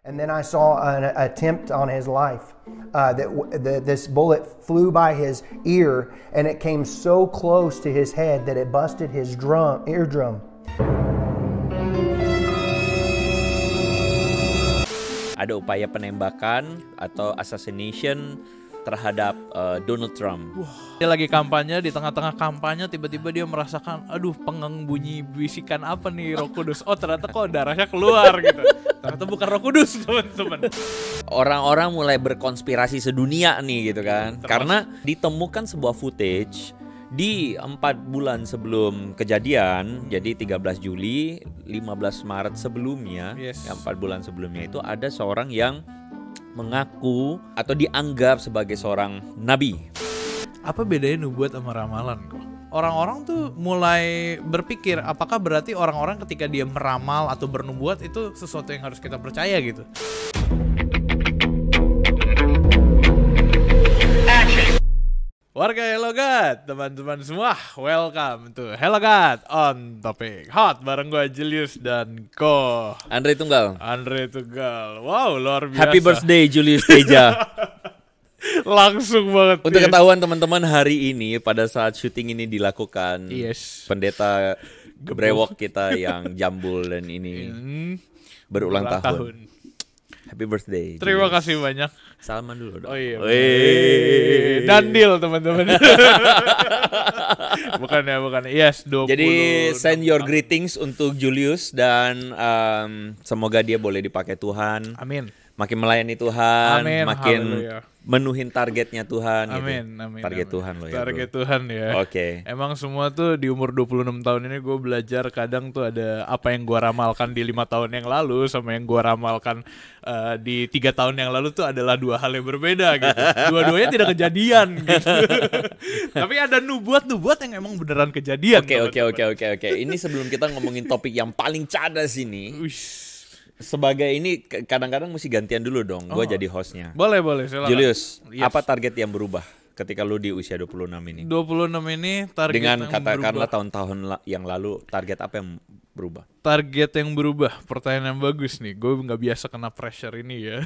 And then I saw an attempt on his life. This bullet flew by his ear, and it came so close to his head that it busted his eardrum. Ada upaya penembakan atau assassination terhadap Donald Trump. Dia lagi kampanye, di tengah-tengah kampanye tiba-tiba dia merasakan, aduh pengen bunyi bisikan apa nih Roh Kudus. Oh ternyata kok darahnya keluar gitu. Ternyata bukan Roh Kudus teman-teman. Orang-orang mulai berkonspirasi sedunia nih gitu kan. Karena ditemukan sebuah footage di 4 bulan sebelum kejadian, jadi 13 Juli, 15 Maret sebelumnya, 4 bulan sebelumnya itu ada seorang yang mengaku atau dianggap sebagai seorang nabi. Apa bedanya nubuat sama ramalan kok? Orang-orang tuh mulai berpikir apakah berarti orang-orang ketika dia meramal atau bernubuat itu sesuatu yang harus kita percaya gitu. Warga Hello God, teman-teman semua, welcome to Hello God on Topic Hot bareng gue Julius dan Ko Andre Tunggal. Wow, luar biasa. Happy birthday Julius Teja. Langsung banget. Untuk ketahuan teman-teman, hari ini pada saat syuting ini dilakukan, pendeta brewok kita yang jambul dan ini berulang tahun. Happy birthday. Terima kasih banyak. Salaman dulu dong. Oh iya. Dandil teman-teman. bukan. Yes, 20. Jadi send your greetings untuk Julius dan semoga dia boleh dipakai Tuhan. Amin. Makin melayani Tuhan, amin, makin haleluya. Menuhin targetnya Tuhan. Amin, gitu. amin. Target amin. Tuhan loh ya. Target Tuhan ya. Oke. Emang semua tuh di umur 26 tahun ini gue belajar kadang tuh ada apa yang gue ramalkan di 5 tahun yang lalu sama yang gue ramalkan di 3 tahun yang lalu tuh adalah dua hal yang berbeda gitu. Dua-duanya tidak kejadian gitu. Tapi ada nubuat-nubuat yang emang beneran kejadian. Oke. Ini sebelum kita ngomongin topik yang paling cadas ini. Sebagai ini kadang-kadang mesti gantian dulu dong. Gue jadi hostnya. Boleh silakan. Julius, apa target yang berubah ketika lu di usia 26 ini? 26 ini target dengan yang katakanlah berubah. tahun-tahun yang lalu, target apa yang berubah? Target yang berubah, pertanyaan yang bagus nih. Gue nggak biasa kena pressure ini ya.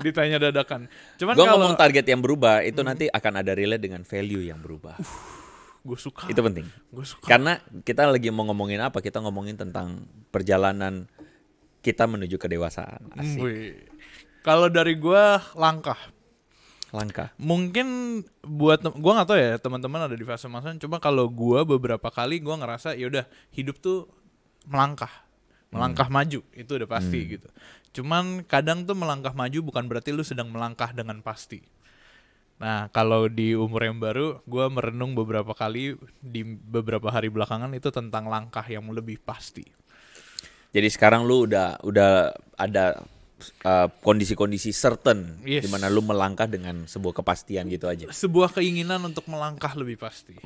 Ditanya dadakan. Cuman gue kalau ngomong target yang berubah itu nanti akan ada relate dengan value yang berubah. Gue suka. Itu penting. Gue suka. Karena kita lagi mau ngomongin apa? Kita ngomongin tentang perjalanan kita menuju kedewasaan. Asik. Kalau dari gue langkah. Mungkin buat gue nggak tahu ya teman-teman ada di fase masa. Cuma kalau gue beberapa kali gue ngerasa yaudah hidup tuh melangkah maju itu udah pasti gitu. Cuman kadang tuh melangkah maju bukan berarti lu sedang melangkah dengan pasti. Nah kalau di umur yang baru gue merenung beberapa kali di beberapa hari belakangan itu tentang langkah yang lebih pasti. Jadi sekarang lu udah ada kondisi-kondisi certain di mana lu melangkah dengan sebuah kepastian gitu aja. Sebuah keinginan untuk melangkah lebih pasti.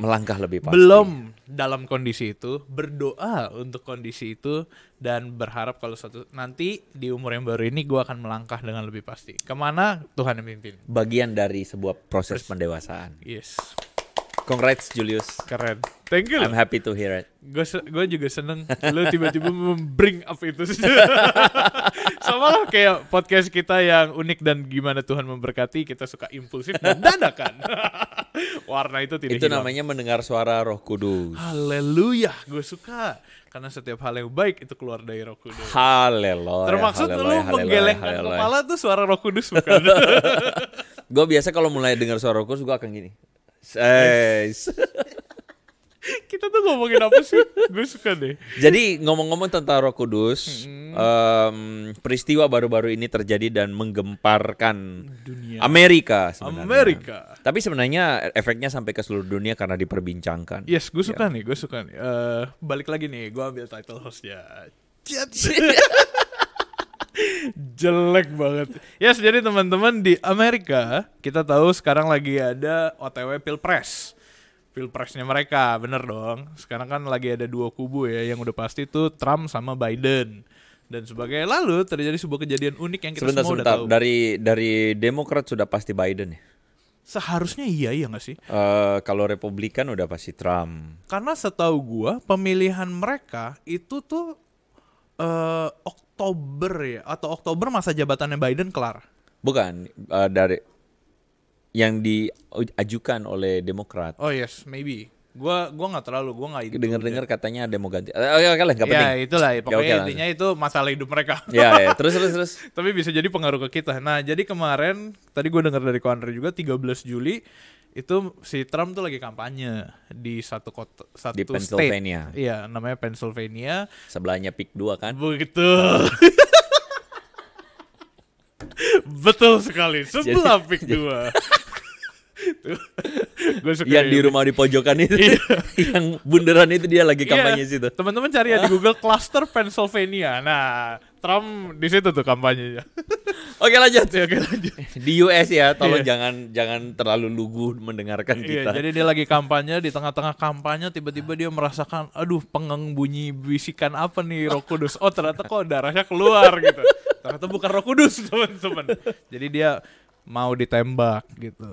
Belum dalam kondisi itu, berdoa untuk kondisi itu dan berharap kalau suatu nanti di umur yang baru ini gue akan melangkah dengan lebih pasti. Kemana Tuhan yang memimpin. Bagian dari sebuah proses pendewasaan. Yes. Congrats Julius. Keren. Thank you. I'm happy to hear it. Gue juga seneng lu tiba-tiba bring up itu. Sama lah kayak podcast kita yang unik dan gimana Tuhan memberkati, kita suka impulsif dan dadakan. Warna itu tidak hilang. Namanya mendengar suara Roh Kudus. Haleluya, gue suka. Karena setiap hal yang baik itu keluar dari Roh Kudus. Haleluya. Termaksud lu menggelengkan kepala tuh suara Roh Kudus bukan? Gue biasa kalau mulai dengar suara Roh Kudus gue akan gini. Kita tuh ngomongin apa sih? Gue suka deh. Jadi ngomong-ngomong tentang Roh Kudus, peristiwa baru-baru ini terjadi dan menggemparkan dunia. Amerika sebenarnya. Tapi sebenarnya efeknya sampai ke seluruh dunia karena diperbincangkan. Yes, gue suka nih. Balik lagi nih, gue ambil title hostnya. Jelek banget. Yes, jadi teman-teman di Amerika kita tahu sekarang lagi ada OTW Pilpresnya mereka, bener dong. Sekarang kan lagi ada dua kubu ya, yang udah pasti tuh Trump sama Biden dan sebagainya. Lalu terjadi sebuah kejadian unik yang kita semua udah tahu. Dari Demokrat sudah pasti Biden ya? Seharusnya iya nggak sih? Kalau Republikan udah pasti Trump. Karena setahu gua pemilihan mereka itu tuh Oktober ya, atau Oktober masa jabatannya Biden kelar. Bukan, dari yang diajukan oleh Demokrat. Oh yes, maybe. Gua nggak terlalu, gua nggak itu. Dengar-dengar katanya ada mau ganti. Oke lah, nggak penting. Ya itulah, pokoknya oke, intinya itu masalah hidup mereka. Ya, terus. Tapi bisa jadi pengaruh ke kita. Nah, jadi kemarin tadi gue dengar dari Ko Andre juga 13 Juli itu si Trump tuh lagi kampanye di satu kota, di Pennsylvania. State. Iya, namanya Pennsylvania. Sebelahnya PIK 2 kan? Begitu. Betul sekali. Sebelah PIK 2. Gue suka yang di rumah di pojokan itu. Yang bundaran itu dia lagi kampanye situ. Teman-teman cari ya di Google Cluster Pennsylvania. Nah, Trump di situ tuh kampanyenya. Oke, lanjut. Di US ya, tolong Iya. jangan terlalu lugu mendengarkan kita. Iya, jadi dia lagi kampanye, di tengah-tengah kampanye tiba-tiba dia merasakan, aduh, pengen bunyi bisikan apa nih Roh Kudus. Oh, ternyata kok darahnya keluar gitu. Ternyata bukan Roh Kudus, teman-teman. Jadi dia mau ditembak gitu.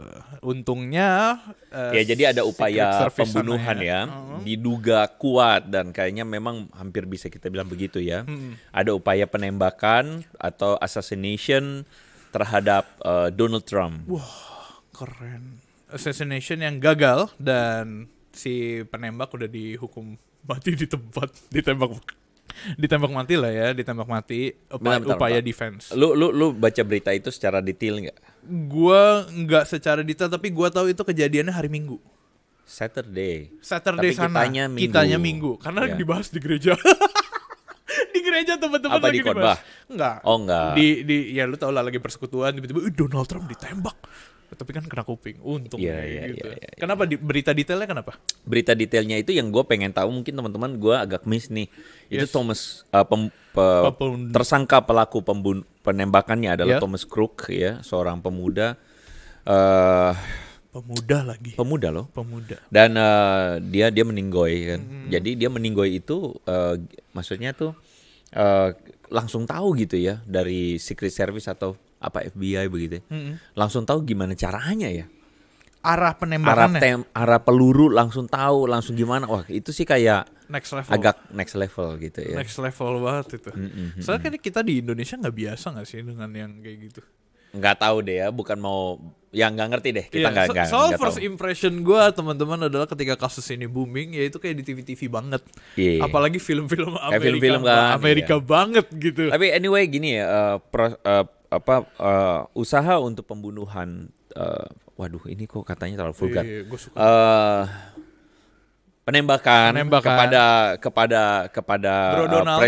Untungnya Ya, jadi ada upaya Secret Service pembunuhan sana ya, diduga kuat dan kayaknya memang hampir bisa kita bilang begitu ya. Ada upaya penembakan atau assassination terhadap Donald Trump. Wah, keren. Assassination yang gagal dan si penembak udah dihukum mati di tempat, ditembak mati lah ya, ditembak mati. Upaya defense. Lu baca berita itu secara detail nggak? Gua nggak secara detail, tapi gua tahu itu kejadiannya hari Minggu. Saturday Saturday Tapi sana. kitanya Minggu. Karena Ya. dibahas di gereja. Di gereja teman-teman Apa, lagi di khotbah? dibahas. Enggak. Oh, enggak. Di ya lu tau lah lagi persekutuan tiba-tiba Donald Trump ditembak. Tapi kan kena kuping. Untung Iya, gitu. iya. Kenapa berita detailnya kenapa? Berita detailnya itu yang gue pengen tahu, mungkin teman-teman gue agak miss nih. Itu Yes. Thomas Pembunuh. tersangka pelaku penembakannya adalah Ya. Thomas Crook ya, seorang pemuda Pemuda loh. dan dia meninggoy kan. Jadi dia meninggoy itu maksudnya tuh langsung tahu gitu ya dari Secret Service atau apa FBI begitu. Langsung tahu gimana caranya ya. Arah penembakannya Arah peluru langsung tahu, langsung gimana. Wah, itu sih kayak next level. agak next level gitu ya. Next level banget itu. Soalnya kan kita di Indonesia nggak biasa nggak sih dengan yang kayak gitu. Nggak tahu deh ya, bukan mau yang nggak ngerti deh. Kita Iya, nggak soal nggak first tahu. impression gue teman-teman adalah ketika kasus ini booming, ya itu kayak di TV-TV banget. Iya. Apalagi film-film Amerika, film-film kan, Amerika banget gitu. Tapi anyway gini ya, usaha untuk pembunuhan, waduh ini kok katanya terlalu vulgar. Iya, gue suka. Penembakan kepada Bro Donald.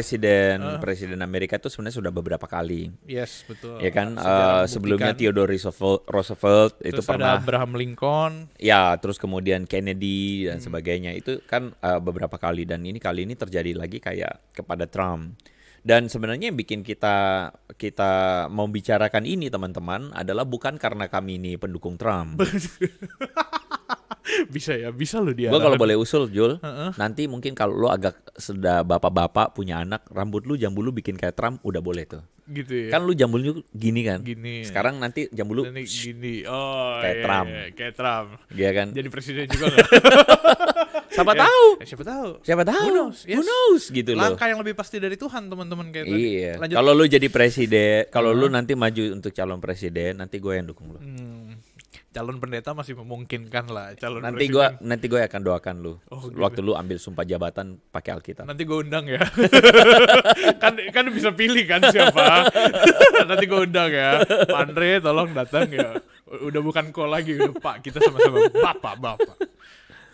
presiden Amerika itu sebenarnya sudah beberapa kali. Yes, betul. Ya kan, Sejarah sebelumnya membuktikan. Theodore Roosevelt itu Terus pernah. ada Abraham Lincoln. Ya, terus kemudian Kennedy dan sebagainya itu kan beberapa kali, dan ini kali ini terjadi lagi kayak kepada Trump. Dan sebenarnya yang bikin kita mau bicarakan ini teman-teman adalah bukan karena kami ini pendukung Trump. bisa lo dia. Gue kalau boleh usul Jul, nanti mungkin kalau lo agak sudah bapak-bapak punya anak, rambut lu jambul lu bikin kayak Trump udah boleh tuh. Gitu ya. Kan lu jambul lu gini kan. Gini. Sekarang nanti jambul lu Ini gini. Oh, kayak iya, Trump. iya, kayak Trump. Iya kan. Jadi presiden juga nggak? Siapa Ya, tahu? Siapa tahu? Siapa tahu? Who knows? Who Yes. knows gitu loh. Langkah yang lebih pasti dari Tuhan teman-teman kayak tadi. Iya. Lanjut. Kalau lu jadi presiden, kalau lu nanti maju untuk calon presiden, nanti gue yang dukung lu. Calon pendeta masih memungkinkan lah. Calon Nanti presiden. gue akan doakan lu. Oh, gitu. Waktu lu ambil sumpah jabatan pakai Alkitab. Nanti gue undang ya. kan bisa pilih kan siapa. Nanti gue undang ya. Pak Andre tolong datang ya. Udah bukan call lagi, udah Pak, kita sama-sama bapak.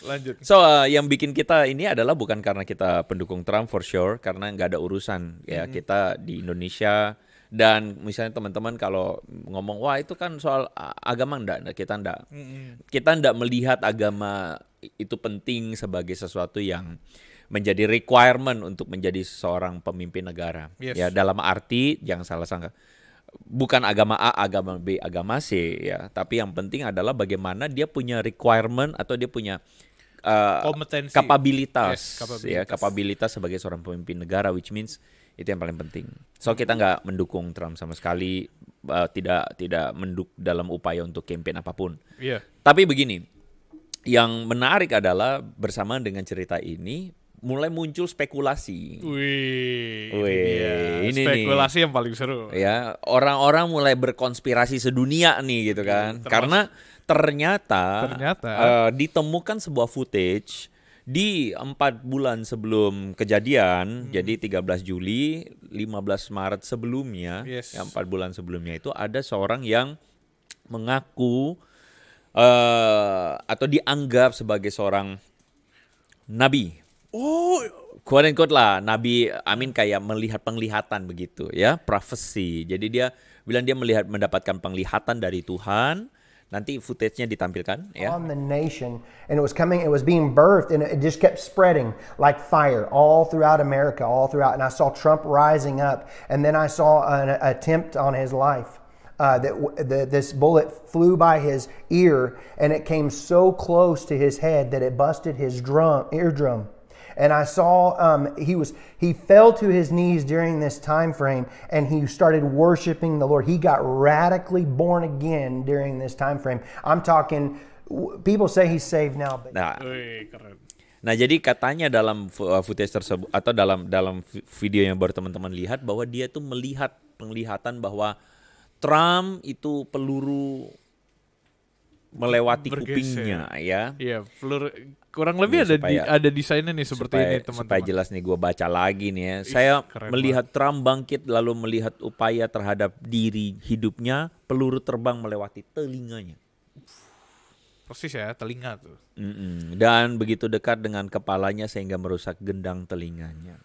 Lanjut. So yang bikin kita ini adalah bukan karena kita pendukung Trump for sure, karena nggak ada urusan ya kita di Indonesia. Dan misalnya teman-teman kalau ngomong wah itu kan soal agama, kita enggak melihat agama itu penting sebagai sesuatu yang menjadi requirement untuk menjadi seorang pemimpin negara. Yes. Ya dalam arti jangan salah sangka. Bukan agama A, agama B, agama C ya, tapi yang penting adalah bagaimana dia punya requirement atau dia punya Kompetensi. kapabilitas, Yes, kapabilitas sebagai seorang pemimpin negara, which means itu yang paling penting. So kita nggak mendukung Trump sama sekali, tidak menduk dalam upaya untuk campaign apapun. Iya. Tapi begini, yang menarik adalah bersamaan dengan cerita ini, mulai muncul spekulasi. Wih, ini spekulasi nih, yang paling seru. ya, orang-orang mulai berkonspirasi sedunia nih gitu kan. Karena ternyata ditemukan sebuah footage di 4 bulan sebelum kejadian, jadi 13 Juli, 15 Maret sebelumnya, ya 4 bulan sebelumnya itu ada seorang yang mengaku atau dianggap sebagai seorang nabi. Oh, Quote unquote lah, nabi, kayak melihat penglihatan begitu ya, prophecy. Jadi dia bilang dia mendapatkan penglihatan dari Tuhan. Nanti footage-nya ditampilkan ya. On the nation, and it was being birthed, and it just kept spreading like fire all throughout America, all throughout. And I saw Trump rising up, and then I saw an attempt on his life. This bullet flew by his ear, and it came so close to his head that it busted his eardrum. And I saw he fell to his knees during this time frame, and he started worshiping the Lord. He got radically born again during this time frame. I'm talking, people say he's saved now, but Nah, jadi katanya dalam footage tersebut atau dalam video yang baru teman-teman lihat bahwa dia tuh melihat penglihatan bahwa Trump itu peluru melewati kupingnya ya. Iya, peluru kurang lebih ada desainnya nih seperti ini teman-teman. Supaya jelas nih, gue baca lagi nih ya. Saya melihat Trump bangkit lalu melihat upaya terhadap diri hidupnya, peluru terbang melewati telinganya. Persis ya, telinga tuh. Dan begitu dekat dengan kepalanya sehingga merusak gendang telinganya.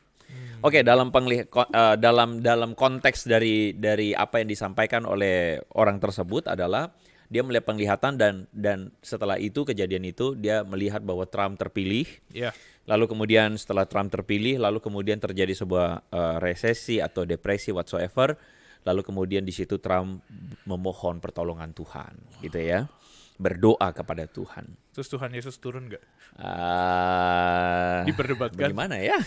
Oke, dalam konteks dari apa yang disampaikan oleh orang tersebut adalah dia melihat penglihatan dan setelah itu kejadian itu dia melihat bahwa Trump terpilih. Yeah. Lalu kemudian setelah Trump terpilih, lalu kemudian terjadi sebuah resesi atau depresi whatsoever. Lalu kemudian di situ Trump memohon pertolongan Tuhan, gitu ya. Berdoa kepada Tuhan. Terus Tuhan Yesus turun nggak? Diperdebatkan. Bagaimana ya?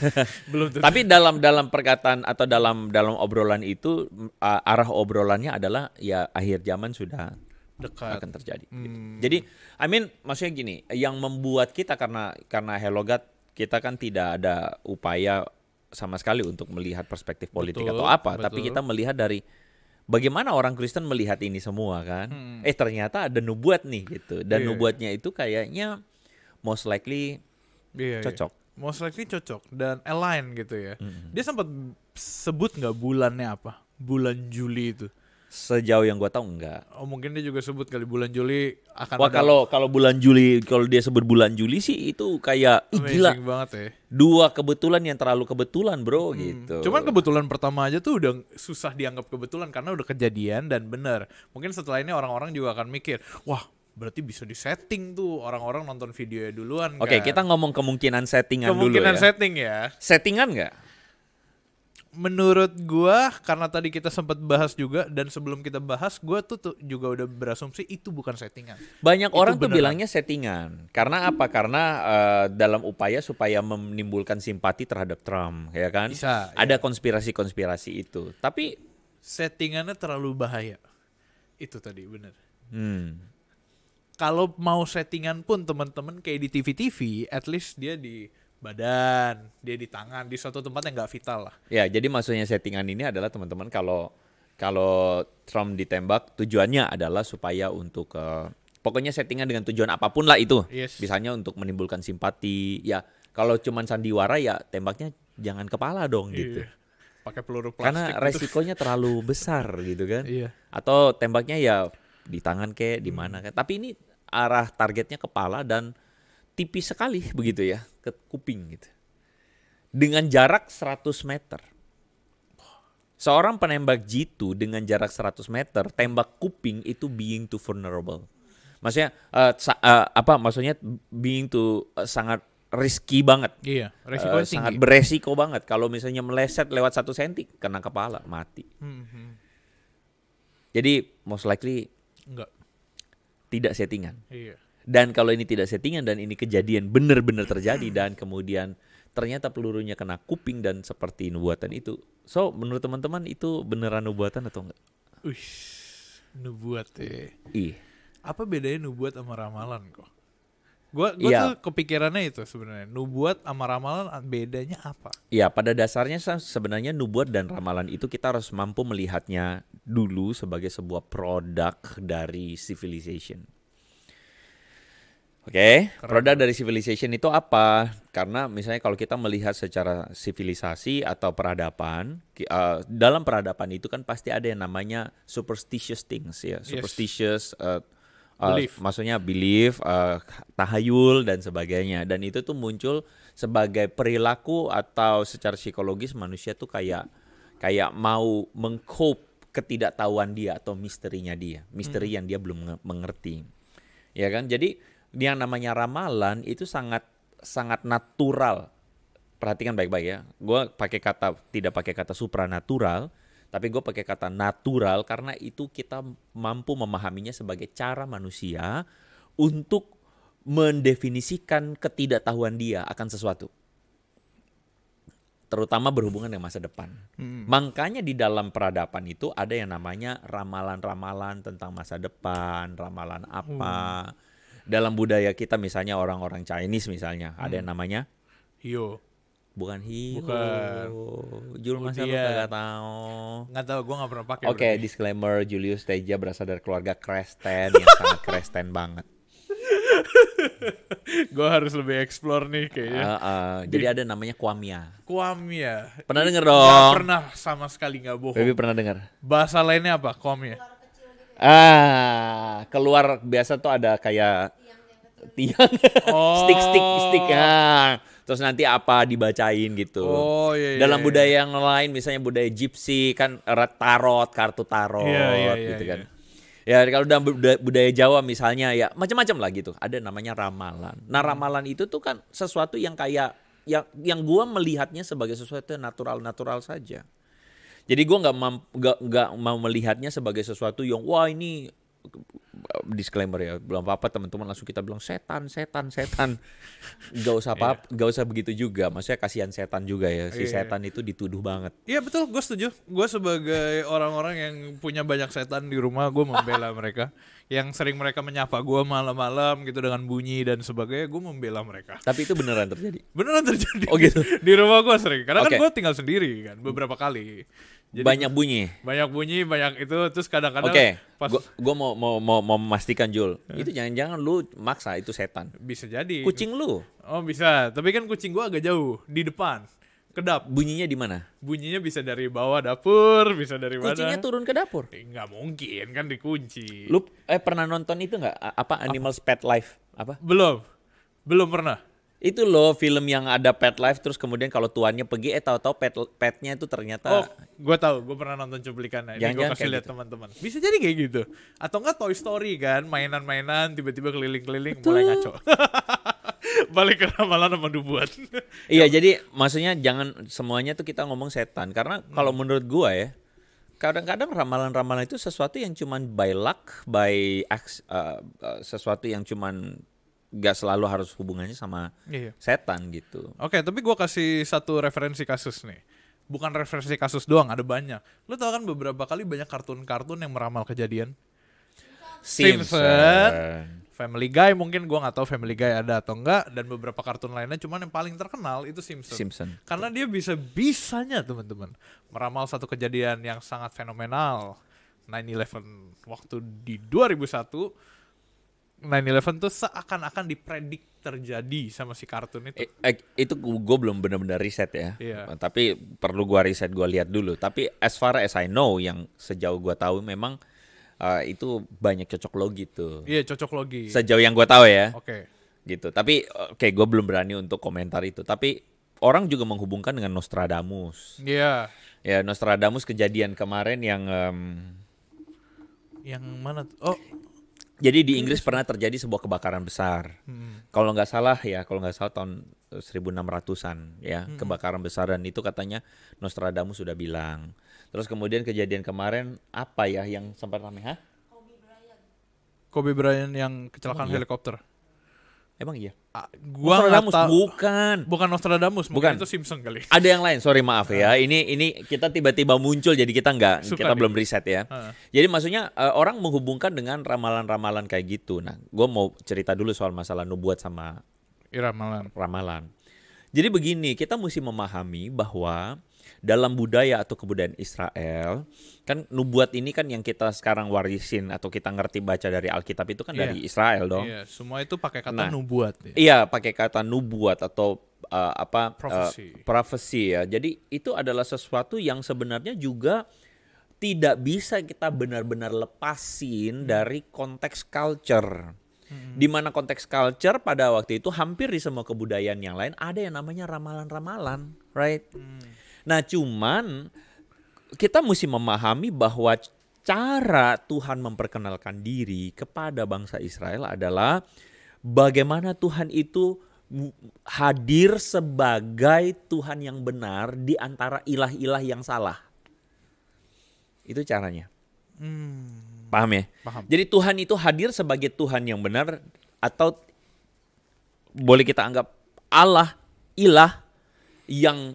Belum tentu. Tapi dalam perkataan atau dalam obrolan itu arah obrolannya adalah ya akhir zaman sudah dekat akan terjadi. Gitu. Jadi, maksudnya gini, yang membuat kita karena Hello God, kita kan tidak ada upaya sama sekali untuk melihat perspektif politik atau apa, tapi kita melihat dari bagaimana orang Kristen melihat ini semua kan. Ternyata ada nubuat nih gitu. Dan nubuatnya itu kayaknya most likely cocok. Most likely cocok dan align gitu ya. Dia sempat sebut nggak bulannya apa? Bulan Juli itu. Sejauh yang gue tahu enggak. Oh, mungkin dia juga sebut kali bulan Juli akan kalau bulan Juli, kalau dia sebut bulan Juli sih itu kayak gila banget ya. Dua kebetulan yang terlalu kebetulan, bro, gitu. Cuman kebetulan pertama aja tuh udah susah dianggap kebetulan karena udah kejadian dan benar. Mungkin setelah ini orang-orang juga akan mikir, wah, berarti bisa disetting tuh, orang-orang nonton videonya duluan. Oke, kita ngomong kemungkinan settingan dulu ya. Kemungkinan setting ya. Settingan nggak? Menurut gua, karena tadi kita sempat bahas juga dan sebelum kita bahas, gua tuh juga udah berasumsi itu bukan settingan. Banyak orang tuh bilangnya settingan. Karena apa? Karena dalam upaya supaya menimbulkan simpati terhadap Trump, ya kan? Bisa. Ada konspirasi-konspirasi itu. Tapi settingannya terlalu bahaya. Itu tadi benar. Kalau mau settingan pun teman-teman kayak di TV-TV, at least dia di badan, dia di tangan, di suatu tempat yang nggak vital lah. Ya, jadi maksudnya settingan ini adalah teman-teman kalau Trump ditembak tujuannya adalah supaya untuk pokoknya settingan dengan tujuan apapun lah itu. Yes. Misalnya untuk menimbulkan simpati. Ya, kalau cuman sandiwara ya tembaknya jangan kepala dong gitu. Pakai peluru plastik. Karena resikonya terlalu besar gitu kan. Iya. Atau tembaknya ya di tangan kayak di mana kan. Tapi ini arah targetnya kepala dan tipis sekali begitu ya, ke kuping gitu. Dengan jarak 100 meter. Seorang penembak jitu dengan jarak 100 meter, tembak kuping itu being too vulnerable. Maksudnya maksudnya being too sangat risky banget. Iya, resikonya tinggi. Sangat beresiko banget. Kalau misalnya meleset lewat 1 senti, kena kepala, mati. Jadi most likely enggak. Tidak settingan. Iya. Dan kalau ini tidak settingan dan ini kejadian benar-benar terjadi dan kemudian ternyata pelurunya kena kuping dan seperti nubuatan itu. So, menurut teman-teman itu beneran nubuatan atau enggak? Nubuat ya. Iya. Apa bedanya nubuat sama ramalan kok? Gue tuh kepikirannya itu sebenarnya. Nubuat sama ramalan bedanya apa? Iya, pada dasarnya sebenarnya nubuat dan ramalan itu kita harus mampu melihatnya dulu sebagai sebuah produk dari civilization. Oke, produk dari civilization itu apa? Karena misalnya kalau kita melihat secara sivilisasi atau peradaban, dalam peradaban itu kan pasti ada yang namanya superstitious things ya, superstitious, maksudnya belief, tahayul dan sebagainya. Dan itu tuh muncul sebagai perilaku atau secara psikologis manusia tuh kayak mau mengcope ketidaktahuan dia atau misterinya dia, misteri yang dia belum mengerti, ya kan? Jadi yang namanya ramalan itu sangat natural. Perhatikan baik-baik ya. Gue tidak pakai kata supranatural, tapi gue pakai kata natural karena itu kita mampu memahaminya sebagai cara manusia untuk mendefinisikan ketidaktahuan dia akan sesuatu. Terutama berhubungan dengan masa depan. Makanya di dalam peradaban itu ada yang namanya ramalan-ramalan tentang masa depan, ramalan apa. Dalam budaya kita misalnya orang-orang Chinese misalnya ada yang namanya Hiyo. Bukan hiyo. Bukan. Jul masa lu kagak tahu. Nggak tahu, gue nggak pernah pakai. Oke, disclaimer, Julius Teja berasal dari keluarga Kristen yang sangat Kristen banget. Gue harus lebih explore nih kayaknya. Jadi ada namanya Kwamia. Kwamia. Pernah denger dong? Nggak pernah, sama sekali nggak bohong. Baby pernah dengar? Bahasa lainnya apa? Kwamia. Keluar biasa tuh ada kayak tiang, stick ya. Terus nanti apa dibacain gitu. Iya, dalam budaya yang lain, misalnya budaya Gypsy kan tarot, kartu tarot gitu kan. Ya kalau dalam budaya Jawa misalnya ya macam-macam lah gitu. Ada namanya ramalan. Nah ramalan itu tuh kan sesuatu yang kayak yang gua melihatnya sebagai sesuatu yang natural saja. Jadi gue nggak mau melihatnya sebagai sesuatu yang wah ini disclaimer ya, belum apa-apa teman-teman langsung kita bilang setan. Gak usah begitu juga. Maksudnya kasihan setan juga ya. Si setan itu dituduh banget. Iya betul, gue setuju. Gue sebagai orang-orang yang punya banyak setan di rumah, gue membela mereka. Yang sering mereka menyapa gue malam-malam gitu dengan bunyi dan sebagainya, gue membela mereka. Tapi itu beneran terjadi? Beneran terjadi. Oh gitu? Di rumah gue sering. Karena kan gue tinggal sendiri kan beberapa kali. Jadi banyak bunyi, banyak itu. Terus kadang-kadang gue mau memastikan Jul, itu jangan-jangan lu maksa itu setan. Bisa jadi. Kucing lu? Oh bisa, tapi kan kucing gue agak jauh di depan. Kedap. Bunyinya di mana? Bunyinya bisa dari bawah dapur, bisa dari mana? Kucingnya turun ke dapur? Nggak mungkin kan dikunci. Lu pernah nonton itu nggak? Apa Animals Pet Life? Apa? Belum pernah. Itu loh film yang ada pet life terus kemudian kalau tuannya pergi tahu-tahu petnya itu ternyata. Gue tahu, gue pernah nonton cuplikannya. Ini gue kasih lihat teman-teman. Bisa jadi kayak gitu. Atau enggak Toy Story kan, mainan-mainan tiba-tiba keliling-keliling mulai ngaco. Balik ke ramalan sama nubuat. Iya, jadi maksudnya jangan semuanya tuh kita ngomong setan karena kalau menurut gue ya kadang-kadang ramalan-ramalan itu sesuatu yang cuman by luck, sesuatu yang cuman gak selalu harus hubungannya sama setan gitu. Oke, tapi gue kasih satu referensi kasus nih. Bukan referensi kasus doang, ada banyak. Lo tau kan beberapa kali banyak kartun-kartun yang meramal kejadian. Simpson, Family Guy, mungkin gue gak tahu Family Guy ada atau enggak. Dan beberapa kartun lainnya, cuman yang paling terkenal itu Simpson. Karena dia bisanya teman-teman meramal satu kejadian yang sangat fenomenal. 9/11 waktu di 2001. 9/11 tuh seakan-akan dipredik terjadi sama si kartun itu. Itu gue belum benar-benar riset ya. Iya. Tapi perlu gue riset, gue lihat dulu. Tapi as far as I know, yang sejauh gue tahu memang itu banyak cocok logi tuh. Iya, cocok logi. Sejauh yang gue tahu ya. Oke. Gitu. Tapi gue belum berani untuk komentar itu. Tapi orang juga menghubungkan dengan Nostradamus. Iya. Ya, Nostradamus kejadian kemarin yang mana? Oh. Jadi di Inggris pernah terjadi sebuah kebakaran besar. Kalau nggak salah tahun 1600-an ya, kebakaran besar dan itu katanya Nostradamus sudah bilang. Terus kemudian kejadian kemarin apa ya yang sempat ramai? Kobe Bryant yang kecelakaan helikopter. Emang iya? Gua Nostradamus bukan Nostradamus, mungkin itu Simpson kali. Ada yang lain, sorry maaf ya. Ini kita tiba-tiba muncul jadi kita belum riset ya. Jadi maksudnya orang menghubungkan dengan ramalan-ramalan kayak gitu. Nah, gue mau cerita dulu soal masalah nubuat sama ramalan. Jadi begini, kita mesti memahami bahwa dalam budaya atau kebudayaan Israel, kan nubuat ini kan yang kita sekarang warisin atau kita ngerti baca dari Alkitab itu kan dari Israel dong. Iya, semua itu pakai kata nubuat. Iya, pakai kata nubuat atau prophecy ya. Jadi itu adalah sesuatu yang sebenarnya juga tidak bisa kita benar-benar lepasin dari konteks culture. Di mana konteks culture pada waktu itu hampir di semua kebudayaan yang lain ada yang namanya ramalan-ramalan, right? Nah, cuman kita mesti memahami bahwa cara Tuhan memperkenalkan diri kepada bangsa Israel adalah bagaimana Tuhan itu hadir sebagai Tuhan yang benar di antara ilah-ilah yang salah. Itu caranya. Paham ya? Paham. Jadi Tuhan itu hadir sebagai Tuhan yang benar, atau boleh kita anggap Allah, ilah yang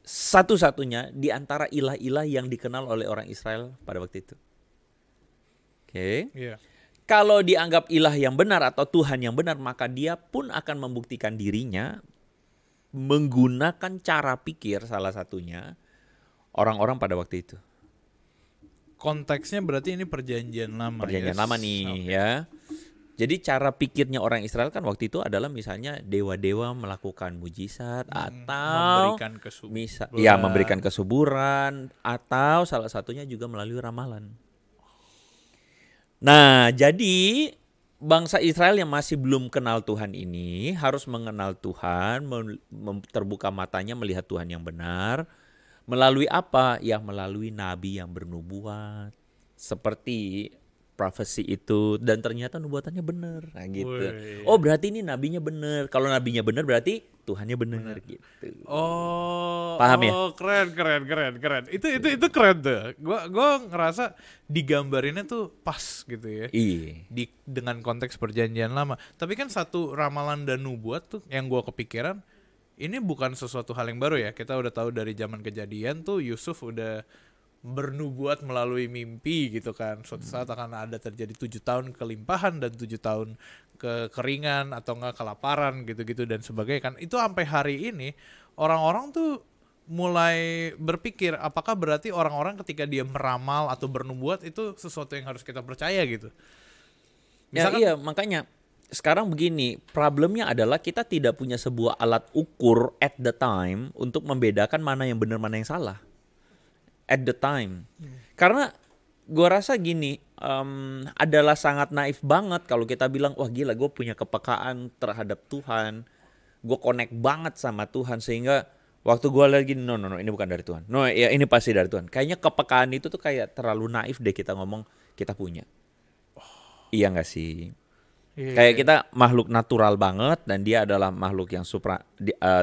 satu-satunya di antara ilah-ilah yang dikenal oleh orang Israel pada waktu itu. Oke. Yeah. Kalau dianggap ilah yang benar atau Tuhan yang benar, maka dia pun akan membuktikan dirinya menggunakan cara pikir salah satunya orang-orang pada waktu itu. Konteksnya berarti ini perjanjian lama. Perjanjian lama nih, ya. Jadi cara pikirnya orang Israel kan waktu itu adalah misalnya dewa-dewa melakukan mujizat atau memberikan kesuburan, atau salah satunya juga melalui ramalan. Nah, jadi bangsa Israel yang masih belum kenal Tuhan ini harus mengenal Tuhan, terbuka matanya melihat Tuhan yang benar. Melalui apa? Ya melalui nabi yang bernubuat. Seperti prophecy itu, dan ternyata nubuatannya benar. Nah, gitu. Oh, berarti ini nabinya benar. Kalau nabinya benar berarti Tuhannya benar gitu. Paham ya? Oh, keren. Itu keren tuh. Gua ngerasa digambarinnya tuh pas gitu ya. Iya. Dengan konteks perjanjian lama. Tapi kan satu ramalan dan nubuat tuh yang gua kepikiran, ini bukan sesuatu hal yang baru ya. Kita udah tahu dari zaman Kejadian tuh Yusuf udah bernubuat melalui mimpi gitu kan. Suatu saat akan ada terjadi 7 tahun kelimpahan dan 7 tahun kekeringan atau enggak kelaparan gitu-gitu dan sebagainya kan. Itu sampai hari ini orang-orang tuh mulai berpikir apakah berarti orang-orang ketika dia meramal atau bernubuat itu sesuatu yang harus kita percaya gitu. Misalkan, iya, makanya sekarang begini, problemnya adalah kita tidak punya sebuah alat ukur at the time untuk membedakan mana yang benar mana yang salah. At the time. Karena gue rasa gini, adalah sangat naif banget kalau kita bilang, wah gila gue punya kepekaan terhadap Tuhan, gue connect banget sama Tuhan sehingga waktu gue lagi no ini bukan dari Tuhan, no ya ini pasti dari Tuhan. Kayaknya kepekaan itu tuh kayak terlalu naif deh kita ngomong kita punya. Iya nggak sih? Kayak kita makhluk natural banget dan dia adalah makhluk yang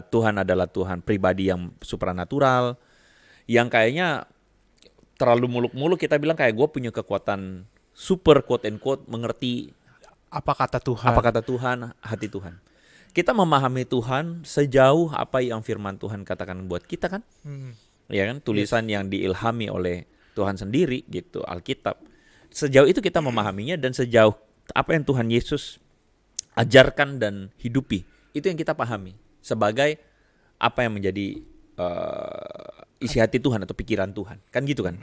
Tuhan adalah Tuhan pribadi yang supranatural, yang kayaknya terlalu muluk-muluk kita bilang kayak gue punya kekuatan super quote and quote mengerti apa kata Tuhan, hati Tuhan. Kita memahami Tuhan sejauh apa yang firman Tuhan katakan buat kita kan, ya kan, tulisan yang diilhami oleh Tuhan sendiri gitu, Alkitab. Sejauh itu kita memahaminya dan sejauh apa yang Tuhan Yesus ajarkan dan hidupi, itu yang kita pahami sebagai apa yang menjadi isi hati Tuhan atau pikiran Tuhan, kan gitu kan.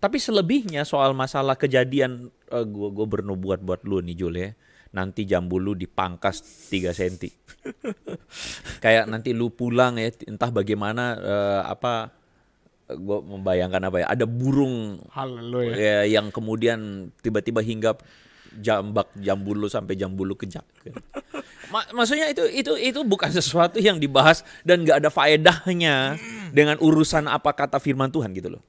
Tapi selebihnya soal masalah Kejadian, gue bernubuat buat lu nih Jul ya, nanti jambu lu dipangkas 3 cm. Kayak nanti lu pulang ya, entah bagaimana gue membayangkan apa ya, ada burung ya, yang kemudian tiba-tiba hinggap jambak jambu lu sampai jambu lu kejak. Maksudnya itu bukan sesuatu yang dibahas dan nggak ada faedahnya dengan urusan apa kata firman Tuhan gitu loh.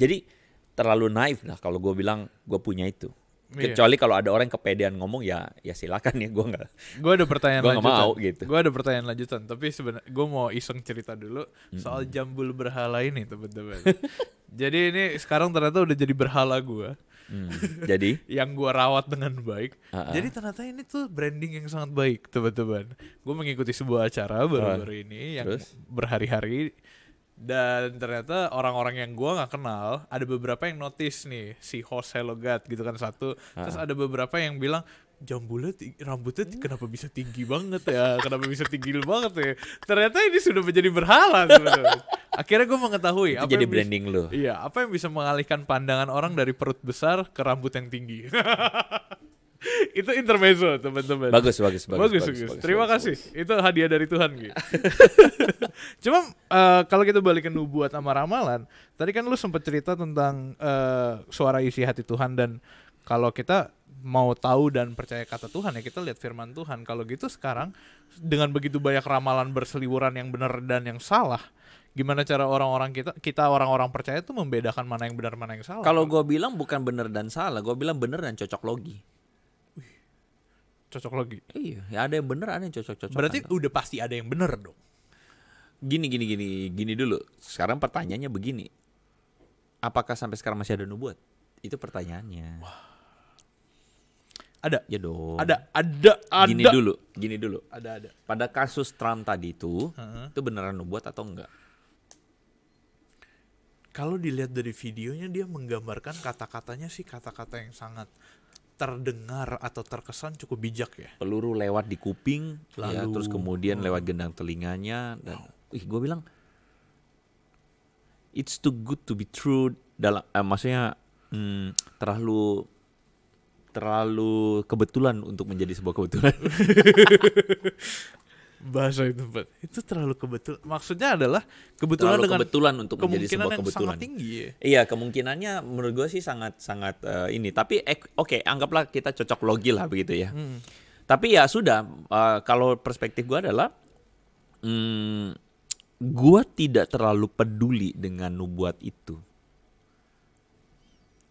Jadi terlalu naif lah kalau gue bilang gue punya itu. Kecuali kalau ada orang yang kepedean ngomong ya silakan ya, gue nggak. Gue ada pertanyaan lanjutan. Gue nggak mau gitu. Gue ada pertanyaan lanjutan, tapi sebenarnya gue mau iseng cerita dulu soal jambul berhala ini teman-teman. Jadi ini sekarang ternyata udah jadi berhala gue. Jadi yang gue rawat dengan baik. Jadi ternyata ini tuh branding yang sangat baik, teman-teman. Gue mengikuti sebuah acara baru-baru ini yang berhari-hari, dan ternyata orang-orang yang gue nggak kenal, ada beberapa yang notice nih si host Hello God gitu kan satu. Terus ada beberapa yang bilang, Jambulnya rambutnya kenapa bisa tinggi banget ya? Kenapa bisa tinggi banget ya? Ternyata ini sudah menjadi berhala teman-teman. Akhirnya gue mengetahui itu jadi branding lo. Iya, apa yang bisa mengalihkan pandangan orang dari perut besar ke rambut yang tinggi. Itu intermezzo teman-teman. Bagus. Terima kasih. Itu hadiah dari Tuhan gitu. Cuma kalau kita balikin nubuat sama ramalan, tadi kan lu sempat cerita tentang suara isi hati Tuhan, dan kalau kita mau tahu dan percaya kata Tuhan ya kita lihat firman Tuhan. Kalau gitu sekarang dengan begitu banyak ramalan berseliweran yang benar dan yang salah, gimana cara orang-orang kita orang-orang percaya tuh membedakan mana yang benar mana yang salah? Kalau gue bilang bukan benar dan salah, gue bilang benar dan cocok logi. Cocok logi. Iya, ya ada yang benar, ada yang cocok-cocok. Berarti udah pasti ada yang benar dong. Gini dulu. Sekarang pertanyaannya begini. Apakah sampai sekarang masih ada nubuat? Itu pertanyaannya. Wah. Ada. Ya dong. Ada. Gini dulu. Ada. Pada kasus Trump tadi itu beneran nubuat atau enggak? Kalau dilihat dari videonya, dia menggambarkan kata-katanya sih kata-kata yang sangat terdengar atau terkesan cukup bijak ya. Peluru lewat di kuping, ya, terus kemudian lewat gendang telinganya, dan gue bilang it's too good to be true. Maksudnya terlalu kebetulan untuk menjadi sebuah kebetulan. Bahasa itu terlalu kebetulan. Maksudnya adalah kebetulan terlalu dengan kebetulan untuk menjadi sebuah yang kebetulan. Sangat tinggi ya? Iya, kemungkinannya menurut gue sih sangat ini. Tapi oke, anggaplah kita cocok logi lah begitu ya. Tapi ya sudah, kalau perspektif gue adalah gue tidak terlalu peduli dengan nubuat itu.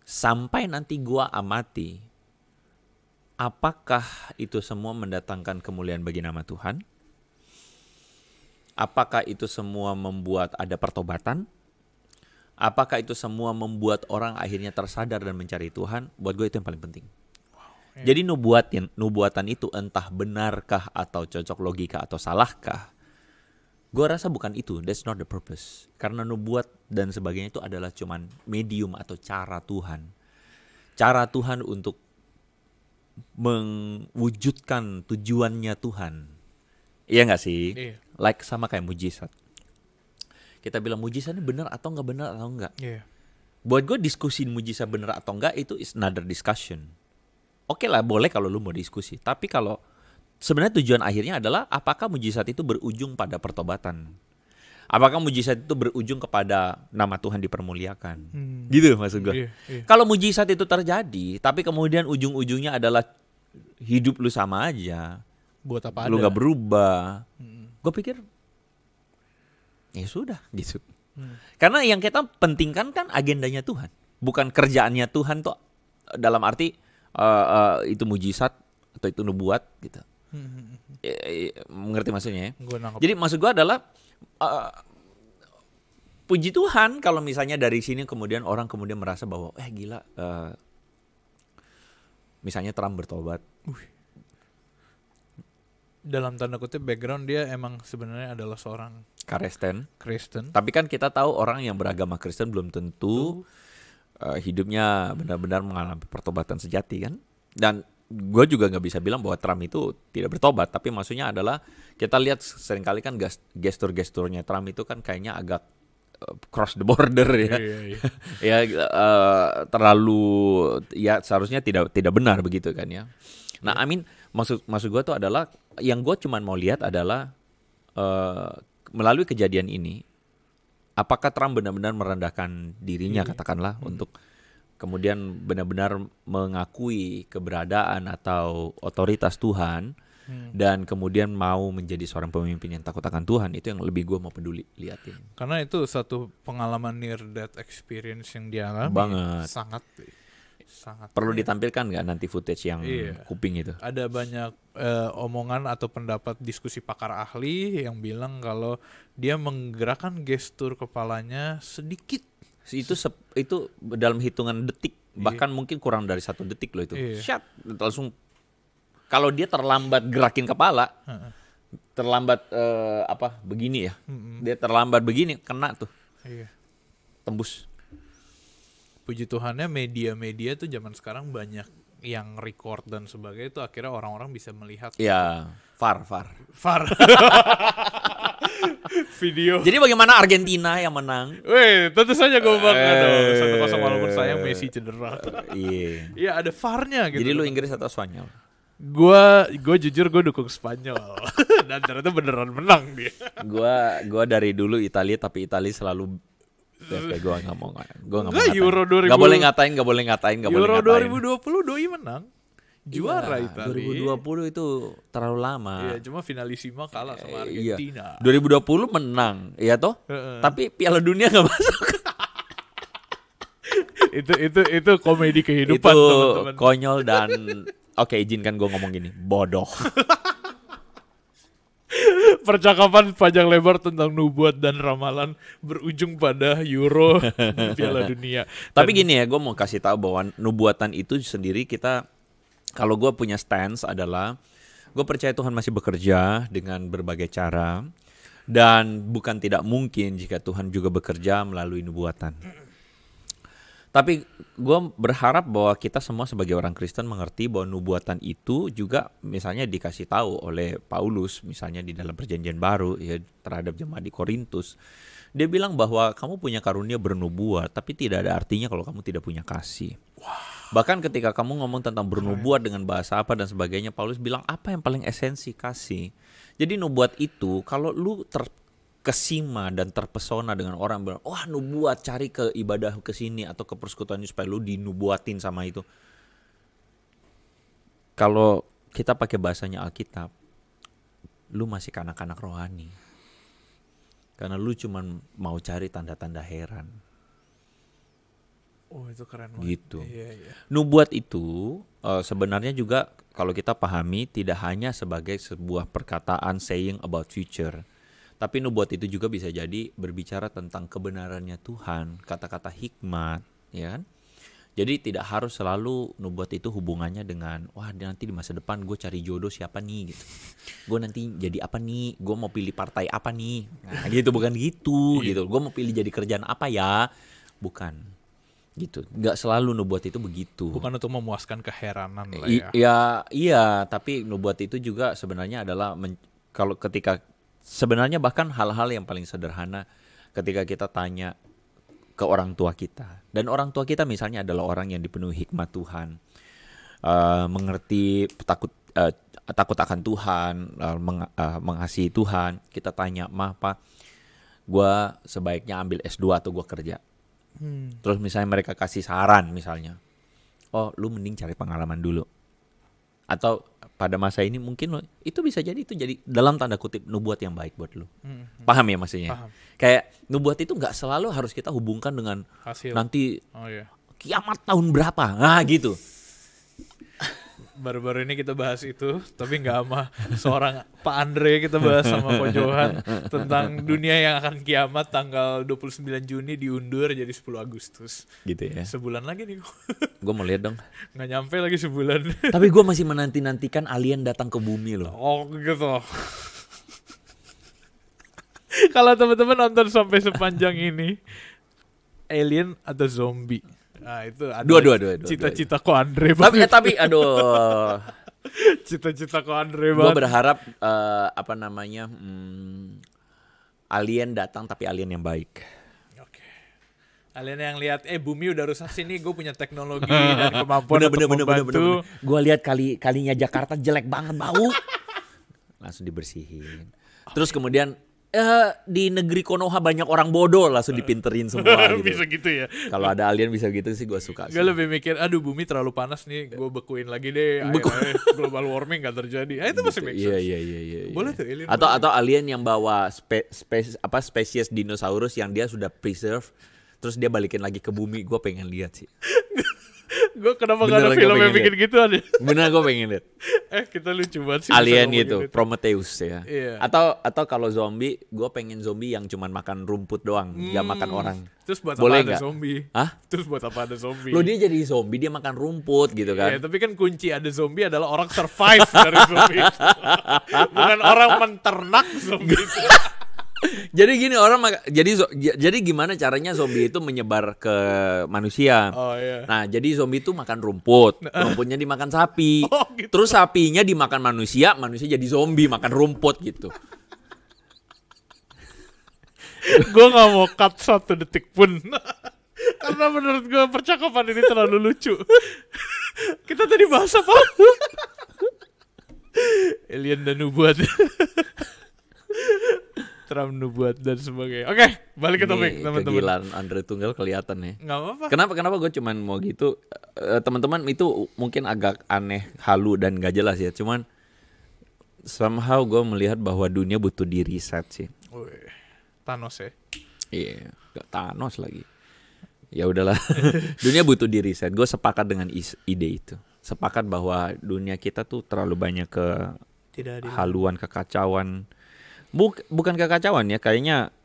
Sampai nanti gue amati apakah itu semua mendatangkan kemuliaan bagi nama Tuhan? Apakah itu semua membuat ada pertobatan? Apakah itu semua membuat orang akhirnya tersadar dan mencari Tuhan? Buat gue itu yang paling penting. Jadi nubuatan itu entah benarkah atau cocok logika atau salahkah, gue rasa bukan itu. That's not the purpose. Karena nubuat dan sebagainya itu adalah cuman medium atau cara Tuhan. Cara Tuhan untuk mewujudkan tujuannya Tuhan. Iya gak sih? Iya. Like sama kayak mujizat. Kita bilang mujizat ini benar atau nggak benar atau enggak. Iya. Buat gue diskusi mujizat benar atau enggak itu is another discussion. Oke lah, boleh kalau lu mau diskusi. Tapi kalau sebenarnya tujuan akhirnya adalah apakah mujizat itu berujung pada pertobatan? Apakah mujizat itu berujung kepada nama Tuhan dipermuliakan? Gitu maksud gue. Iya. Kalau mujizat itu terjadi, tapi kemudian ujung-ujungnya adalah hidup lu sama aja, buat apa lu ada? gak berubah. Gue pikir ya sudah gitu. Karena yang kita pentingkan kan agendanya Tuhan, bukan kerjaannya Tuhan tuh dalam arti itu mujizat atau itu nubuat gitu. Mengerti maksudnya ya? Jadi maksud gue adalah puji Tuhan kalau misalnya dari sini kemudian orang kemudian merasa bahwa gila, misalnya Trump bertobat. Dalam tanda kutip background dia emang sebenarnya adalah seorang Kristen. Tapi kan kita tahu orang yang beragama Kristen belum tentu hidupnya benar-benar mengalami pertobatan sejati kan. Dan gue juga nggak bisa bilang bahwa Trump itu tidak bertobat. Tapi maksudnya adalah kita lihat seringkali kan gestur-gesturnya Trump itu kan kayaknya agak cross the border ya. Iya. Terlalu ya seharusnya tidak benar begitu kan ya. Nah, maksud gue tuh adalah yang gue cuman mau lihat adalah melalui kejadian ini, apakah Trump benar-benar merendahkan dirinya katakanlah untuk kemudian benar-benar mengakui keberadaan atau otoritas Tuhan dan kemudian mau menjadi seorang pemimpin yang takut akan Tuhan. Itu yang lebih gue mau peduli liatin. Karena itu satu pengalaman near death experience yang dia alami. Banget. Sangat perlu ditampilkan nggak nanti footage yang kuping itu? Ada banyak omongan atau pendapat diskusi pakar ahli yang bilang kalau dia menggerakkan gestur kepalanya sedikit. Itu dalam hitungan detik bahkan mungkin kurang dari 1 detik loh itu. Shut, langsung. Kalau dia terlambat gerakin kepala, terlambat begini ya, dia terlambat begini, kena tuh, tembus. Puji Tuhannya media-media tuh zaman sekarang banyak yang record dan sebagainya, itu akhirnya orang-orang bisa melihat. Ya, VAR. Video. Jadi bagaimana Argentina yang menang? Weh, tentu saja gue bangga dong. 1-0 walaupun sayang Messi cedera. Iya, ada VAR-nya gitu. Jadi lu Inggris atau Spanyol? Gue jujur gue dukung Spanyol. Dan ternyata beneran menang dia. Gue dari dulu Italia, tapi Italia selalu gue nggak mau Euro 2000 nggak boleh ngatain Euro 2020 doi menang juara Italia. 2020 itu terlalu lama. Iya, cuma finalisima kalah sama Argentina. 2020 menang, iya toh? Tapi Piala Dunia nggak masuk. itu komedi kehidupan, itu teman-teman. Konyol dan oke, izinkan gue ngomong gini, bodoh. Percakapan panjang lebar tentang nubuat dan ramalan berujung pada Euro dan Piala Dunia. Tapi gini ya, gue mau kasih tahu bahwa nubuatan itu sendiri kita, kalau gue punya stance adalah gue percaya Tuhan masih bekerja dengan berbagai cara, dan bukan tidak mungkin jika Tuhan juga bekerja melalui nubuatan. Tapi gue berharap bahwa kita semua sebagai orang Kristen mengerti bahwa nubuatan itu juga misalnya dikasih tahu oleh Paulus misalnya di dalam perjanjian baru ya terhadap jemaat di Korintus. Dia bilang bahwa kamu punya karunia bernubuat, tapi tidak ada artinya kalau kamu tidak punya kasih. Bahkan ketika kamu ngomong tentang bernubuat dengan bahasa apa dan sebagainya, Paulus bilang apa yang paling esensi? Kasih. Jadi nubuat itu kalau lu kesima dan terpesona dengan orang bilang, wah nubuat, cari ke ibadah ke sini atau ke persekutuan supaya lu dinubuatin sama itu. Kalau kita pakai bahasanya Alkitab, lu masih kanak-kanak rohani. Karena lu cuman mau cari tanda-tanda heran. Oh, itu keren banget. Gitu. Iya. Nubuat itu sebenarnya juga kalau kita pahami tidak hanya sebagai sebuah perkataan saying about future. Tapi nubuat itu juga bisa jadi berbicara tentang kebenarannya Tuhan, kata-kata hikmat, ya kan? Jadi tidak harus selalu nubuat itu hubungannya dengan, wah nanti di masa depan gue cari jodoh siapa nih gitu. Gue nanti jadi apa nih, gue mau pilih partai apa nih. Nah gitu, bukan gitu. Gue mau pilih jadi kerjaan apa ya, bukan. Gitu, nggak selalu nubuat itu begitu. Bukan untuk memuaskan keheranan lah ya. Iya, tapi nubuat itu juga sebenarnya adalah, kalau ketika sebenarnya bahkan hal-hal yang paling sederhana ketika kita tanya ke orang tua kita. Dan orang tua kita misalnya adalah orang yang dipenuhi hikmat Tuhan. Mengerti takut akan Tuhan, mengasihi Tuhan. Kita tanya, "Ma, Pak, gue sebaiknya ambil S2 atau gue kerja?" Terus misalnya mereka kasih saran misalnya, "Oh, lu mending cari pengalaman dulu." Atau pada masa ini mungkin lo, itu bisa jadi itu jadi dalam tanda kutip nubuat yang baik buat lo. Paham ya maksudnya? Paham. Kayak nubuat itu nggak selalu harus kita hubungkan dengan hasil. Nanti kiamat tahun berapa. Nah gitu. Baru-baru ini kita bahas itu, tapi nggak sama seorang Pak Andre, kita bahas sama Ko Johan tentang dunia yang akan kiamat tanggal 29 Juni diundur jadi 10 Agustus. Gitu ya. Sebulan lagi nih. Gue mau lihat dong. Nggak nyampe lagi sebulan. Tapi gue masih menanti-nantikan alien datang ke bumi loh. Oh gitu. Kalau teman-teman nonton sampai sepanjang ini, alien atau zombie? Nah itu ada dua. Cita-cita Ko Andre banget. Tapi aduh. Cita-cita Ko Andre banget. Gue berharap alien datang tapi alien yang baik. Oke. Alien yang lihat bumi udah rusak sini, gue punya teknologi dan kemampuan untuk membantu. Gue lihat kalinya Jakarta jelek banget, bau. Langsung dibersihin. Terus kemudian di negeri Konoha banyak orang bodoh, langsung dipinterin semua gitu. Bisa gitu ya. Kalau ada alien bisa gitu sih, gue suka. Gue lebih mikir, aduh bumi terlalu panas nih, gue bekuin lagi deh. Global warming gak terjadi. Itu masih make sense. Iya. Boleh tuh alien. Atau alien yang bawa spesies dinosaurus yang dia sudah preserve, terus dia balikin lagi ke bumi. Gue pengen lihat sih. Gue kenapa gak ada film yang bikin gitu ada? Bener, gue pengen lihat. Kita lucu banget sih. Alien gitu, Prometheus ya. Iya. Atau kalau zombie, gue pengen zombie yang cuman makan rumput doang, nggak makan orang. Terus buat Boleh apa ada nggak? zombie? Hah? Terus buat apa ada zombie? Lo dia jadi zombie, dia makan rumput gitu kan. Iya, tapi kan kunci ada zombie adalah orang survive dari zombie itu. Bukan orang menternak zombie itu. Jadi gini jadi gimana caranya zombie itu menyebar ke manusia? Oh iya. Nah, jadi zombie itu makan rumput, rumputnya dimakan sapi. Oh, gitu. Terus sapinya dimakan manusia, manusia jadi zombie makan rumput gitu. Gue gak mau cut 1 detik pun. Karena menurut gue percakapan ini terlalu lucu. Kita tadi bahas apa? Alien dan nubuat. Trump nubuat dan sebagainya. Oke, balik ke topik teman-teman. Kegilaan Andre Tunggal kelihatan ya. Gak apa-apa. Kenapa gue cuman mau gitu, teman-teman, itu mungkin agak aneh, halu dan gak jelas ya. Cuman somehow gue melihat bahwa dunia butuh di reset sih. Thanos ya. Iya, gak Thanos lagi. Ya udahlah. Dunia butuh di reset. Gue sepakat dengan ide itu. Sepakat bahwa dunia kita tuh terlalu banyak haluan, kekacauan. Bukan kekacauan ya, kayaknya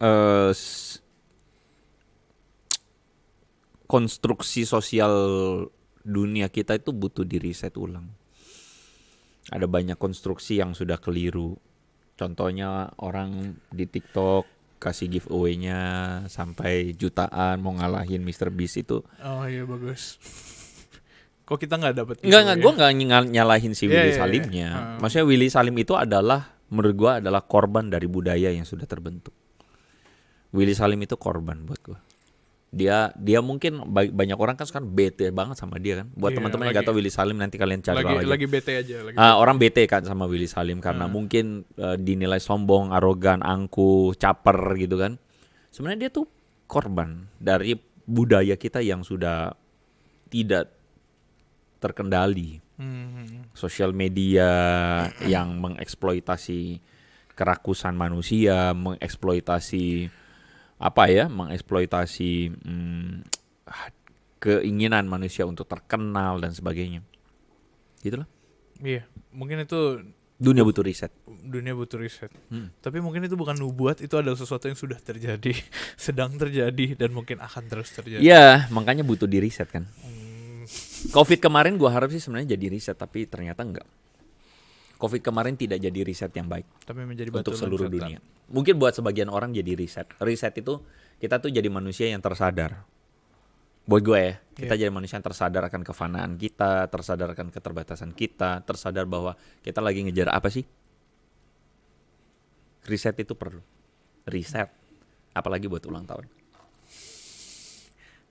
konstruksi sosial dunia kita itu butuh di reset ulang. Ada banyak konstruksi yang sudah keliru. Contohnya orang di TikTok kasih giveaway-nya sampai jutaan mau ngalahin Mr. Beast itu. Oh iya, bagus. Kok kita nggak dapet? Enggak, gue nggak nyalahin si Willy Salimnya. Maksudnya Willy Salim itu adalah, menurut gue adalah korban dari budaya yang sudah terbentuk. Willy Salim itu korban buat gue. Dia mungkin banyak orang kan sekarang bete banget sama dia kan. Buat teman-teman yang gak tahu Willy Salim, nanti kalian cari lagi. Lagi bete aja. Orang bete kan sama Willy Salim karena mungkin dinilai sombong, arogan, angkuh, caper gitu kan. Sebenarnya dia tuh korban dari budaya kita yang sudah tidak terkendali. Sosial media yang mengeksploitasi kerakusan manusia, mengeksploitasi keinginan manusia untuk terkenal dan sebagainya. Gitulah. Iya, mungkin itu dunia butuh riset. Tapi mungkin itu bukan nubuat, itu adalah sesuatu yang sudah terjadi, sedang terjadi dan mungkin akan terus terjadi. Iya, makanya butuh di riset kan. Covid kemarin gue harap sih sebenarnya jadi riset, tapi ternyata enggak. Covid kemarin tidak jadi riset yang baik, tapi menjadi untuk seluruh dunia. Mungkin buat sebagian orang jadi riset. Riset itu kita tuh jadi manusia yang tersadar. Buat gue ya, kita jadi manusia yang tersadar akan kefanaan kita, tersadar akan keterbatasan kita, tersadar bahwa kita lagi ngejar apa sih. Riset itu perlu. Riset, apalagi buat ulang tahun.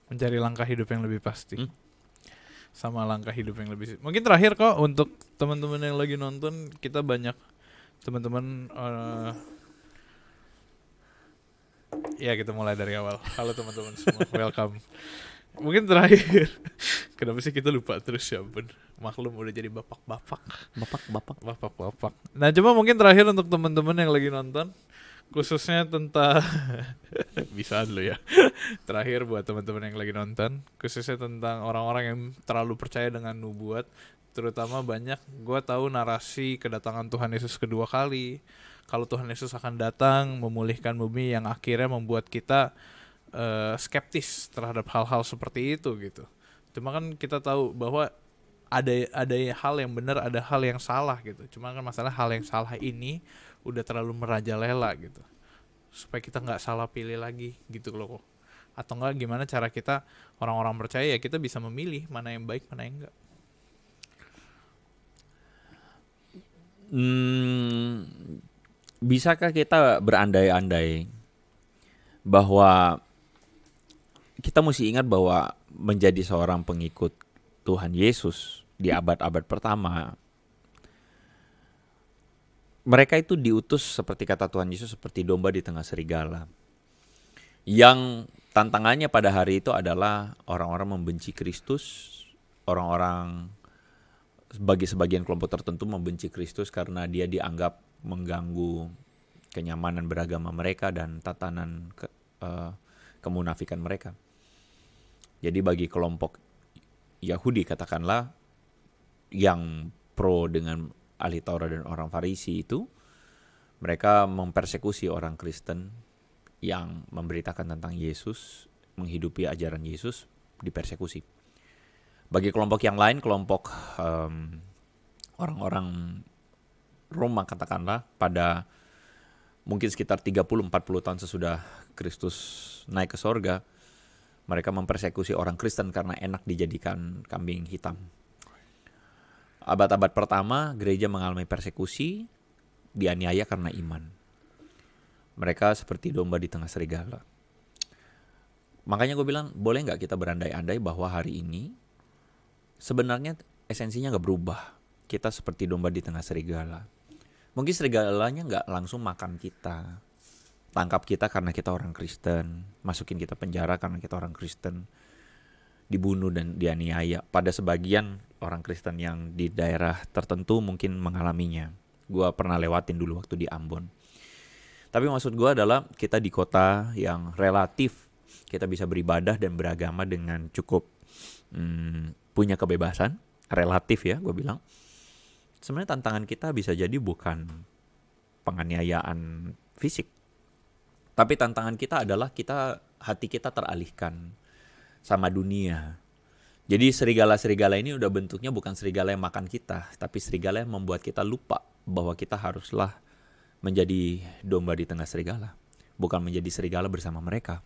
Mencari langkah hidup yang lebih pasti. Sama langkah hidup yang lebih. Mungkin terakhir kok untuk teman-teman yang lagi nonton, kita banyak teman-teman. Ya kita mulai dari awal. Halo teman-teman semua, welcome. Mungkin terakhir, kenapa sih kita lupa terus ya ampun. Maklum udah jadi bapak-bapak. Nah cuma mungkin terakhir untuk teman-teman yang lagi nonton, khususnya tentang bisa dulu ya. Terakhir buat teman-teman yang lagi nonton, khususnya tentang orang-orang yang terlalu percaya dengan nubuat, terutama banyak gue tahu narasi kedatangan Tuhan Yesus kedua kali. Kalau Tuhan Yesus akan datang memulihkan bumi, yang akhirnya membuat kita skeptis terhadap hal-hal seperti itu gitu. Cuma kan kita tahu bahwa ada hal yang benar, ada hal yang salah gitu. Cuma kan masalah hal yang salah ini udah terlalu merajalela gitu, supaya kita nggak salah pilih lagi gitu loh. Atau enggak gimana cara kita orang-orang percaya ya kita bisa memilih mana yang baik mana yang enggak. Bisakah kita berandai-andai bahwa kita mesti ingat bahwa menjadi seorang pengikut Tuhan Yesus di abad-abad pertama, mereka itu diutus seperti kata Tuhan Yesus, seperti domba di tengah serigala. Yang tantangannya pada hari itu adalah orang-orang membenci Kristus, orang-orang bagi sebagian kelompok tertentu membenci Kristus karena dia dianggap mengganggu kenyamanan beragama mereka dan tatanan kemunafikan mereka. Jadi bagi kelompok Yahudi katakanlah yang pro dengan ahli Taurat dan orang Farisi itu, mereka mempersekusi orang Kristen yang memberitakan tentang Yesus, menghidupi ajaran Yesus, dipersekusi. Bagi kelompok yang lain, kelompok orang-orang Roma katakanlah, pada mungkin sekitar 30-40 tahun sesudah Kristus naik ke sorga, mereka mempersekusi orang Kristen karena enak dijadikan kambing hitam. Abad-abad pertama, gereja mengalami persekusi, dianiaya karena iman. Mereka seperti domba di tengah serigala. Makanya gue bilang, boleh nggak kita berandai-andai bahwa hari ini sebenarnya esensinya nggak berubah. Kita seperti domba di tengah serigala. Mungkin serigalanya nggak langsung makan kita, tangkap kita karena kita orang Kristen, masukin kita penjara karena kita orang Kristen, dibunuh dan dianiaya. Pada sebagian orang Kristen yang di daerah tertentu mungkin mengalaminya. Gua pernah lewatin dulu waktu di Ambon. Tapi maksud gua adalah kita di kota yang relatif kita bisa beribadah dan beragama dengan cukup punya kebebasan, relatif ya gue bilang. Sebenarnya tantangan kita bisa jadi bukan penganiayaan fisik, tapi tantangan kita adalah hati kita teralihkan sama dunia. Jadi serigala-serigala ini udah bentuknya bukan serigala yang makan kita, tapi serigala yang membuat kita lupa bahwa kita haruslah menjadi domba di tengah serigala, bukan menjadi serigala bersama mereka.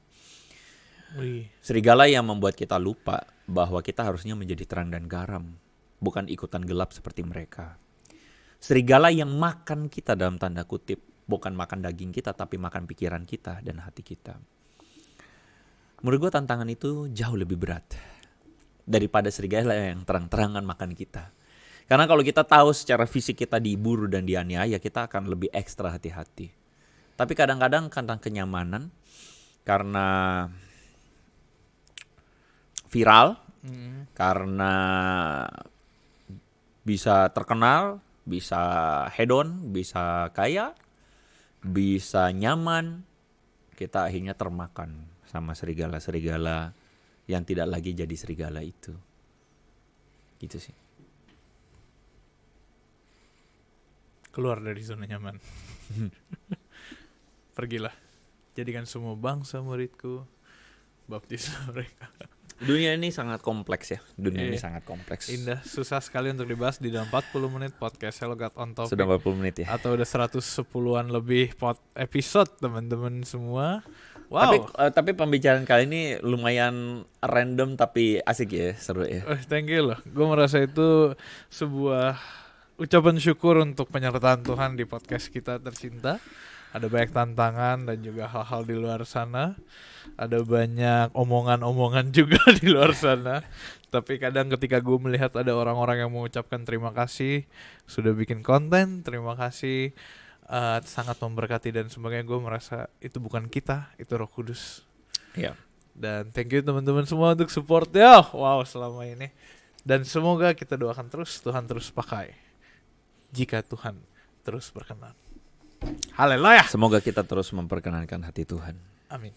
Serigala yang membuat kita lupa bahwa kita harusnya menjadi terang dan garam, bukan ikutan gelap seperti mereka. Serigala yang makan kita dalam tanda kutip, bukan makan daging kita, tapi makan pikiran kita dan hati kita. Menurut gue tantangan itu jauh lebih berat daripada serigala yang terang-terangan makan kita. Karena kalau kita tahu secara fisik kita diburu dan dianiaya, kita akan lebih ekstra hati-hati. Tapi kadang-kadang karena kenyamanan, karena viral, karena bisa terkenal, bisa hedon, bisa kaya, bisa nyaman, kita akhirnya termakan sama serigala-serigala yang tidak lagi jadi serigala itu. Gitu sih. Keluar dari zona nyaman. Pergilah, jadikan semua bangsa muridku, baptislah mereka. Dunia ini sangat kompleks ya. Ini sangat kompleks. Indah, susah sekali untuk dibahas di dalam 40 menit podcast Hello God on Topic. Sudah 40 menit ya. Atau udah 110-an lebih episode teman-teman semua. Wow. Tapi pembicaraan kali ini lumayan random tapi asik ya, seru ya. Thank you loh. Gue merasa itu sebuah ucapan syukur untuk penyertaan Tuhan di podcast kita tercinta. Ada banyak tantangan dan juga hal-hal di luar sana. Ada banyak omongan-omongan juga di luar sana. Tapi kadang ketika gue melihat ada orang-orang yang mengucapkan terima kasih, sudah bikin konten, terima kasih, sangat memberkati dan sebagainya, gue merasa itu bukan kita, itu Roh Kudus. Iya. Dan thank you teman-teman semua untuk supportnya. Wow, selama ini. Dan semoga kita doakan terus, Tuhan terus pakai. Jika Tuhan terus berkenan. Haleluya. Semoga kita terus memperkenankan hati Tuhan. Amin.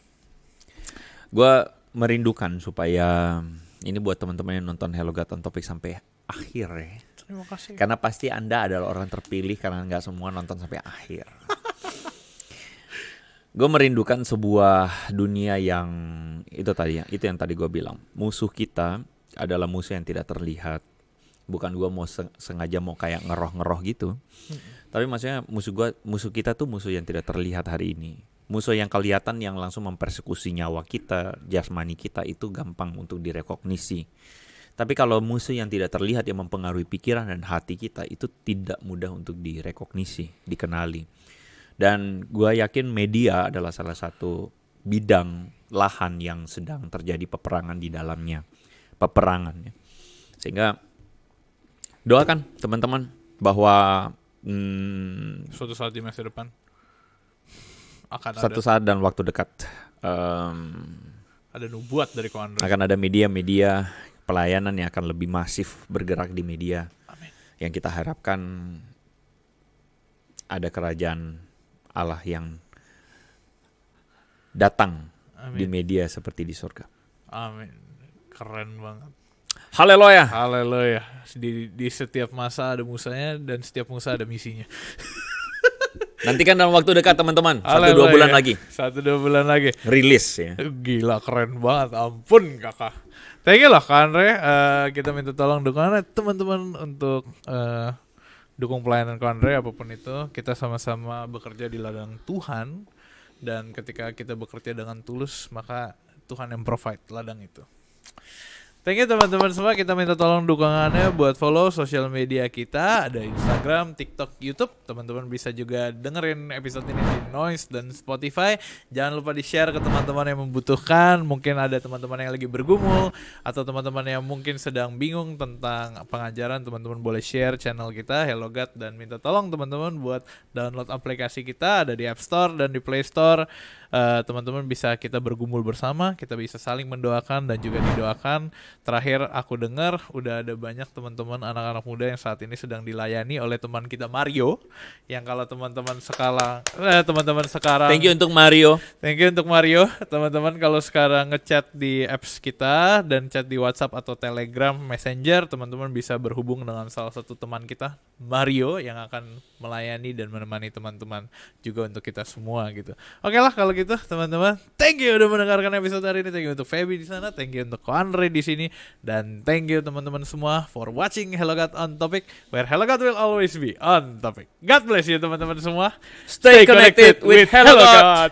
Gue merindukan supaya ini buat teman-teman yang nonton Hello God on Topic sampai akhir ya. Terima kasih. Karena pasti Anda adalah orang terpilih karena nggak semua nonton sampai akhir. Gue merindukan sebuah dunia yang itu yang tadi gue bilang. Musuh kita adalah musuh yang tidak terlihat. Bukan gue mau sengaja mau kayak ngeroh-ngeroh gitu. Tapi maksudnya musuh kita tuh musuh yang tidak terlihat hari ini. Musuh yang kelihatan yang langsung mempersekusi nyawa kita, jasmani kita itu gampang untuk direkognisi. Tapi kalau musuh yang tidak terlihat yang mempengaruhi pikiran dan hati kita itu tidak mudah untuk direkognisi, dikenali. Dan gue yakin media adalah salah satu bidang lahan yang sedang terjadi peperangan di dalamnya. Peperangan ya. Sehingga doakan teman-teman bahwa suatu saat di masa depan suatu saat dan waktu dekat ada nubuat dari Ko Andre. Akan ada media-media pelayanan yang akan lebih masif bergerak di media. Amin. Yang kita harapkan ada kerajaan Allah yang datang. Amin. Di media seperti di surga. Amin. Keren banget. Haleluya. Haleluya. Di setiap masa ada musanya dan setiap musa ada misinya. Nantikan dalam waktu dekat teman-teman. 1-2 bulan lagi. 1-2 bulan lagi. Rilis ya. Gila keren banget. Ampun kakak. Thank you loh Kak Andre. Kita minta tolong dukungan teman-teman untuk dukung pelayanan Kak Andre apapun itu. Kita sama-sama bekerja di ladang Tuhan. Dan ketika kita bekerja dengan tulus, maka Tuhan yang provide ladang itu. Thank you teman-teman semua. Kita minta tolong dukungannya buat follow sosial media kita. Ada Instagram, TikTok, YouTube. Teman-teman bisa juga dengerin episode ini di Noise dan Spotify. Jangan lupa di-share ke teman-teman yang membutuhkan. Mungkin ada teman-teman yang lagi bergumul, atau teman-teman yang mungkin sedang bingung tentang pengajaran. Teman-teman boleh share channel kita, Hello God. Dan minta tolong teman-teman buat download aplikasi kita. Ada di App Store dan di Play Store. Teman-teman bisa kita bergumul bersama, kita bisa saling mendoakan dan juga didoakan. Terakhir aku dengar udah ada banyak teman-teman anak-anak muda yang saat ini sedang dilayani oleh teman kita Mario, yang kalau teman-teman sekarang Thank you untuk Mario. Teman-teman kalau sekarang ngechat di apps kita dan chat di WhatsApp atau Telegram Messenger, teman-teman bisa berhubung dengan salah satu teman kita Mario yang akan melayani dan menemani teman-teman juga untuk kita semua gitu. Oke lah kalau gitu teman-teman, thank you udah mendengarkan episode hari ini. Thank you untuk Feby di sana, thank you untuk Andre di sini, dan thank you teman-teman semua for watching Hello God on Topic, where Hello God will always be on topic. God bless you teman-teman semua. Stay connected with Hello God.